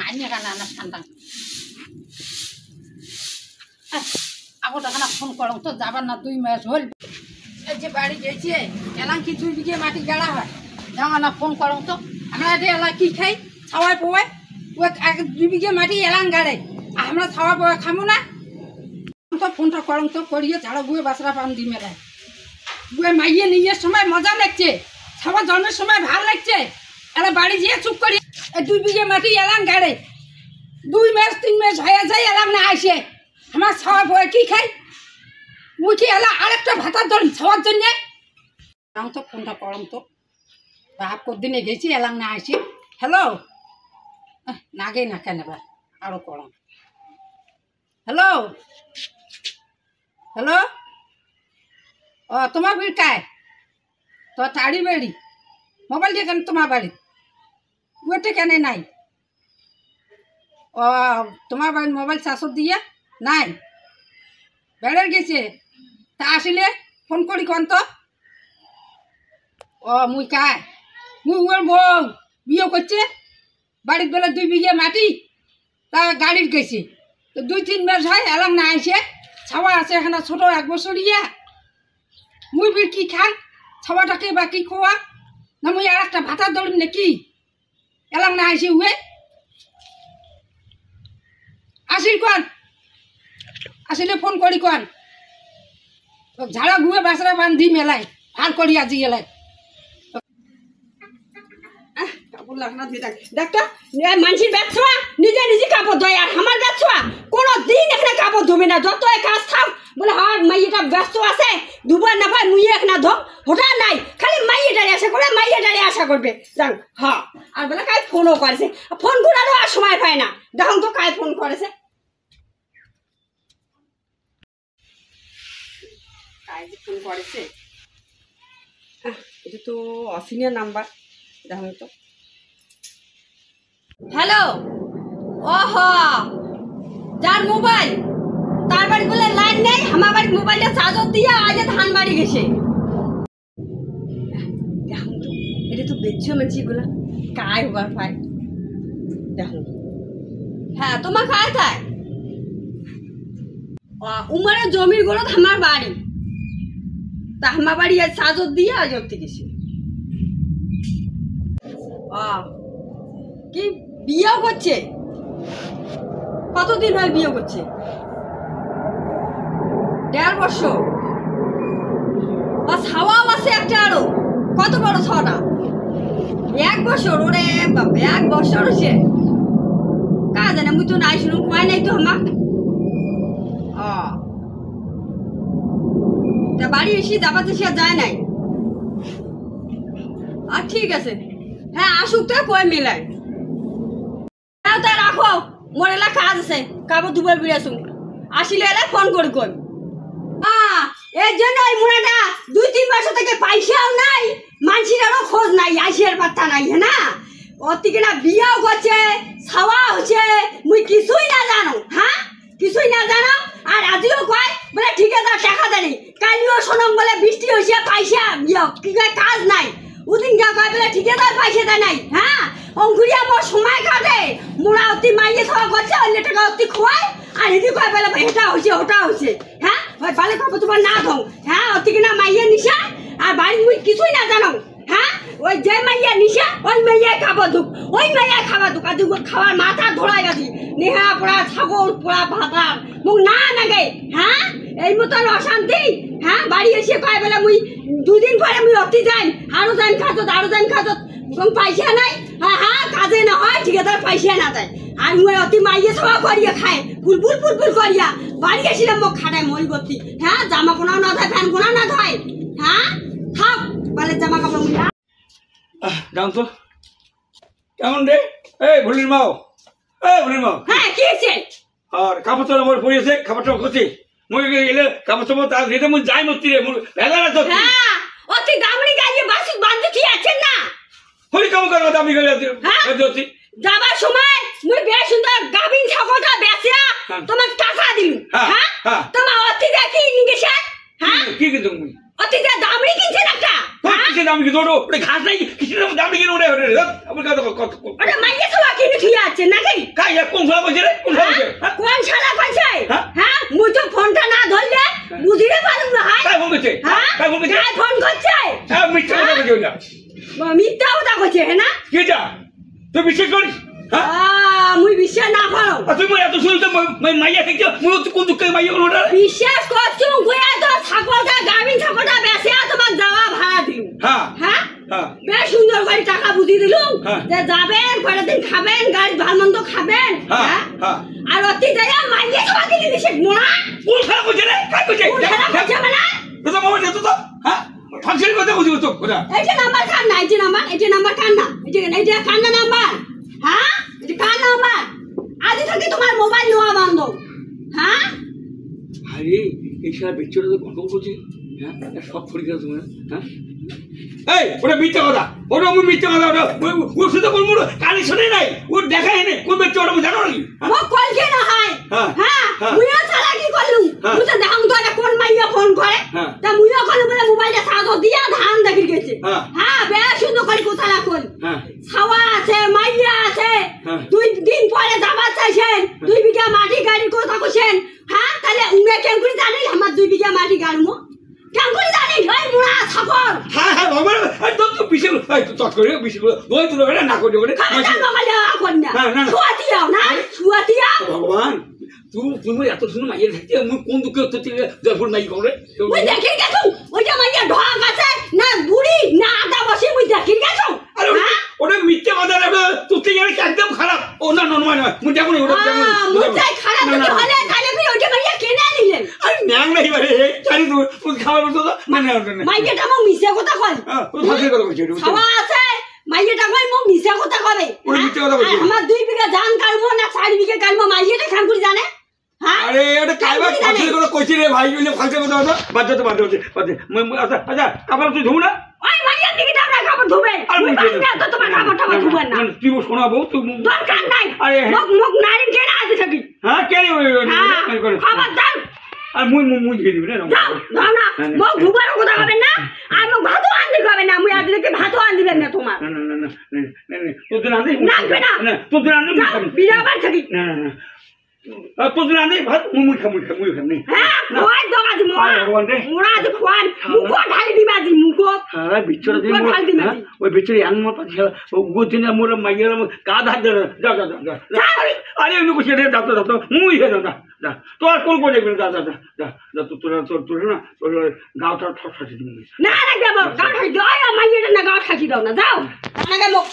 মাইনে কানা না ঠান্ডা আগোটা কানা ফোন করো তো যাবার না 2 মাস হল এই যে বাড়ি গেছে এলাম কি 2 বিঘে মাটি গাড়া হয় যাওয়া না ফোন করো তো আমরা এলা কি খাই খাওয়াই পোয় ও 2 বিঘে মাটি এলাম গাড়ে আমরা খাওয়া পোয়া খামো না তো ফোনটা করো তো করিয়ে ঝাড়া বুয়ে বাসরা পান দি মেলায় বুয়ে মাইয়ে নিয়ে সময় মজা লাগছে সবার জন্মের সময় ভালো লাগছে এলা বাড়ি যেয়ে চুপ করি 2 বিঘে মাটি এলাম গাড়ে 2 মাস 3 মাস হয়ে যায় এলাম না আসে আমার খাওয়া পোয়া কি খাই মুই কি এলা আরেকটা ভাতার ধরি খাওয়ার জন্যে আমি তো ফোনটা করম তো বাপ কদিনে গেছি এলাম না আসি হ্যালো না গে না কেন এবার আরও করম হ্যালো হ্যালো ও তোমার বাড়ি কায় তো তাড়ি বাড়ি মোবাইল দিয়ে কেন তোমার বাড়ি ওটা কেন নাই ও তোমার বাড়ির মোবাইল চাষর দিয়ে নাই বেড়ে গেছে তা আসলে ফোন করি কন তো ও মুই কায় মুই ওর বউ বিয়ে করছে বাড়ির বেলা 2 বিঘে মাটি তা গাড়ির গেছে তো 2-3 মাস হয় এলাম না আইসে ছাওয়া আছে এখানে ছোট 1 বছর ইয়া মুই বির কি খাই ছাওয়াটাকে বা কি খোয়া না মুই আর একটা ভাতা ধরিম নাকি এলাম না আইসে উয়ে আসিল কন আসলে ফোন করি কন ঝাড়া গুয়ে বাসরা বান্ধি মেলায় ভার করি আজি এলাই কাপড় লাগনা দিয়ে ডাক্তার মানুষের ব্যবসা নিজে নিজে কাপড় ধোয় আর আমার ব্যবসা কোনো দিন এখানে কাপড় ধোবে না যত কাজ থাক বলে হ্যাঁ মাইয়েটা ব্যস্ত আছে দুবার না পায় মুই এক না ধোম ওটা নাই খালি মাইয়েটারে আশা করে মাইয়েটারে আশা করবে জান হ্যাঁ আর বলে কাজ ফোনও করেছে ফোন করারও আর সময় পায় না দেখুন তো কাজ ফোন করেছে ফোন করেছে এটা তো অসিনিয়ার নাম্বার দেখুন তো হ্যালো ওহ যার মোবাইল তার বাড়ি বলে লাইন নেই আমার বাড়ির মোবাইলটা চার্জার দিয়ে আজ ধান বাড়ি গেছে দেখুন তো এটা তো বেচিও মেচিগুলা কায় হবার পায় দেখুন হ্যাঁ তোমার কায় থায় উমারের জমির গুলো আমার বাড়ি তা আমার বাড়ি আজ চার্জার দিয়ে আজ অব্দি গেছে কি বিয়েও করছে কতদিন হয় বিয়ে করছে 1.5 বছর ছাওয়াও আছে একটা আরো কত বড় ছাওয়াটা 1 বছর ওরে বাবা 1 বছর হচ্ছে কাজ জানে মুই তো নাই শুনুন কয় নাই তো আমার তা বাড়ি এসে যাবাতে সে যায় নাই আর ঠিক আছে হ্যাঁ আসুক তো কয় মিলায় তাই রাখো মোর এলা কাজ আছে কাপড় ধুবার বিড়ে আসুন আসিলে এলা ফোন করি কই এর জন্য ওই মুনাটা 2-3 বছর থেকে পয়সাও নাই মানুষেরও খোঁজ নাই আসিয়ার পাত্তা নাই না ওর থেকে না বিয়েও করছে ছাওয়া হচ্ছে মুই কিছুই না জানো হ্যাঁ কিছুই না জানো আর আজও কয় বলে ঠিক আছে টাকা দেনি কালিও শোনম বলে বৃষ্টি হয়েছে পয়সা কি কাজ নাই ওদিন গা কয় বলে ঠিক আছে পয়সা দেয় নাই হ্যাঁ অঙ্কুরিয়া মোর সময় কাটে মোরা অতি মাইয়ে খাওয়া করছে অন্য টাকা অতি খোয়ায় আর এদি কয় বলে এটা হয়েছে ওটা হয়েছে হ্যাঁ ওই বালে খাবো তোমার না ধো হ্যাঁ অতি কিনা মাইয়ে নিশা আর বাড়ি মুই কিছুই না জানো হ্যাঁ ওই যে মাইয়া নিশা ওই মাইয়া খাবো দুক ওই মাইয়া খাওয়া দুক আর খাওয়ার মাথা ধরাই গেছি নেহা পোড়া ছাগল পোড়া ভাতার মুখ না নাগে হ্যাঁ এই মতন অশান্তি হ্যাঁ বাড়ি এসে কয় বলে মুই 2 দিন পরে মুই অতি যাই আরো যান খাজত পয়সা নাই হ্যাঁ হ্যাঁ কাজে না হয় ঠিকাদার পয়সা না দেয় আর মুই অতি মাইয়ে সব করিয়া খায় ফুলফুল করিয়া বাড়ি এসেছিলাম মোক খাটায় মই গতি হ্যাঁ জামা কোনাও না ধয় ফ্যান কোনাও না ধয় হ্যাঁ থাক বলে জামা কাপড় মুই যাও তো কেমন রে এই ভুলির মাও হ্যাঁ কি হয়েছে আর কাপড় চোপড় মোর পরিয়েছে খাবার চোপড় করছি মই এলে কাপড় চোপড় তার দিতে মুই যাই মতি রে মোর ভেলা না তো হ্যাঁ অতি দামড়ি গাইয়ে বাসি বাঁধতে কি আছেন না হরি কাম করব দামি গলে দিতে যাবার সময় মুই বেশ সুন্দর গাবিন ছাগলটা বেচিয়া তোমার টাকা দিলু হ্যাঁ তোমার অতি দেখি নিগেছে হ্যাঁ কি কিন্তু মুই অতি দামড়ি কিনছেন একটা কিসে দামড়ি কি দৌড়ো ঘাস নাই কিসে দামড়ি কিনে ওরে আমার কথা ওটা মাইয়ে সবাই কিনে খেয়ে আছে নাকি কাই কোন শালা কইছে রে কোন শালা কইছে কোন শালা কইছে হ্যাঁ? হ্যাঁ মুই তো ফোনটা না ধরলে বুঝিয়ে পারুম না হাই কাই ফোন কইছে হ্যাঁ কাই ফোন কইছে কাই ফোন করছে হ্যাঁ মিথ্যা কথা কইছে না মিথ্যা কথা কইছে হ্যাঁ না কি যা তুই বিশ্বাস করিস হ্যাঁ মুই বিশ্বাস না করো তুমি এত শুনতে মাইয়া থেকে মুই কোন দুঃখে মাইয়া কোনটা বিশ্বাস করছো কইয়া তো ছাগলটা গাবিন ছাগলটা বেচে তোমাক যাওয়া ভাড়া দিলু হ্যাঁ হ্যাঁ হ্যাঁ বেশ সুন্দর করে টাকা বুঝি দিলু হ্যাঁ। যে যাবেন কয়টা দিন খাবেন গাড়ি ভালো মন্দ খাবেন হ্যাঁ হ্যাঁ হ্যাঁ আর অতি যাইয়া মাইয়ে খাওয়া কিনে দিছে মোড়া কোন শালা কইছে রে কাই কইছে কোন শালা কইছে মানে তো মোবাইল দে তো হ্যাঁ ফাংশন কথা বুঝিস তো ওরা এই যে নাম্বার কার না এই যে নাম্বার কার না এই যে কার না নাম্বার হ্যাঁ এই যে কার নাম্বার আজ থেকে তোমার মোবাইল নেওয়া বন্ধ হ্যাঁ আরে এই সারা বিচ্ছুটা তো গল্প করছে হ্যাঁ সব ফড়ি গেছে তোমার হ্যাঁ এই ওটা মিথ্যা কথা ওটা আমি মিথ্যা কথা ওটা ও শুধু বলবো কানে শুনে নাই ও দেখাই নে কোন ব্যক্তি ওটা জানো নাকি ও কল কে না হয় হ্যাঁ, হ্যাঁ হ্যাঁ। মুইও চালা কি করলু হ্যাঁ। বুঝা দেখাম তো এটা কোন মাইয়া ফোন করে হ্যাঁ। তা মুইও করলু বলে মোবাইলে সাজো দিয়া ধান দেখি গেছে হ্যাঁ। হ্যাঁ বেশ সুন্দর করে কোথালা কল হ্যাঁ ছাওয়া আছে মাইয়া আছে হ্যাঁ। 2 দিন পরে যাবার চাইছেন 2 বিঘা মাটি গাড়ি কথা কইছেন হ্যাঁ তাহলে উমে কেন করে জানি আমার 2 বিঘা মাটি গাড়মু কেন করে জানি ওই মুড়া ছাগল হ্যাঁ হ্যাঁ বাবা আর তো তো বিশেষ এই তো চট করে বিশেষ ওই তো এটা না করে ওরে খালি মোবাইলে আকন না না, না, না। শুয়াতিয়াও না শুয়াতিয়াও ভগবান তুমি এত শুনে মাইয়া থাকতে আমি কোন দুঃখে হতে জয়পুর নাই করে ওই দেখি গেছো ওইটা মাইয়া ঢক আছে না বুড়ি না আদা বসে ওই দেখি গেছো আরে ওটা মিথ্যে কথা রে তুই জানিস একদম খারাপ ও না নরমাল নয় মুই দেখো না ওটা মুই খারাপ যদি হলে তাহলে ফির ওইটা মাইয়া কেনে নিলেন আরে ন্যাং নাই বারে জানি তুই খাবার মতো তো না না না মাইয়াটা মো মিছে কথা কই ও ফাঁসে কথা বলছিস খাওয়া আছে মাইয়াটা কই মো মিছে কথা কবে ওই মিথ্যে কথা বলছিস আমার 2 বিঘা ধান কাটবো না 4 বিঘা কাটবো মাইয়াটা খান করে জানে হ্যাঁ আরে এটা কাইবা ফাঁসে কথা কইছি রে ভাই বলে ফাঁসে কথা কথা বাদ দে বাদ দে আচ্ছা আচ্ছা কাপড় তুই ধুও না ওই মাইয়া দিকে দাও না কাপড় ধুবে আর ওই বাচ্চা তো তোমার কাপড় ধুবে না তুই শোনাবো তুই দরকার নাই আরে মুখ নারী কেনা আছে থাকি হ্যাঁ কেন খাবার দাও আর মুই দিয়ে দিবি না দাও না মুখ ধুবার কথা হবে না আর মুখ ভাতও আনতে হবে না মুই আজকে ভাতও আন দিবেন না তোমার না না না না তোদের আনতে লাগবে না তোদের আনতে বিরাবার থাকি না না না তোদের আনতে ভাত মুই খাম নি হ্যাঁ খোয়াই দাও আজ মোরা আজ খোয়ান মুখ ঢালি দিবা আজ মুখ আরে বিচ্ছরা দিন ওই বিচ্ছরি আং মত ও গোদিনা মোর মাইয়ার কা ধার দে যা যা যা আরে এমনি কইছে রে দাও দাও মুই হে না যা তো আর কোন কোন যা যা যা যা তোর না তোর গাওটা ঠক ঠক দিবি না না দেব গাও খাই দাও মাইয়াটা না গাও খাই দাও না যাও আমাকে মুখ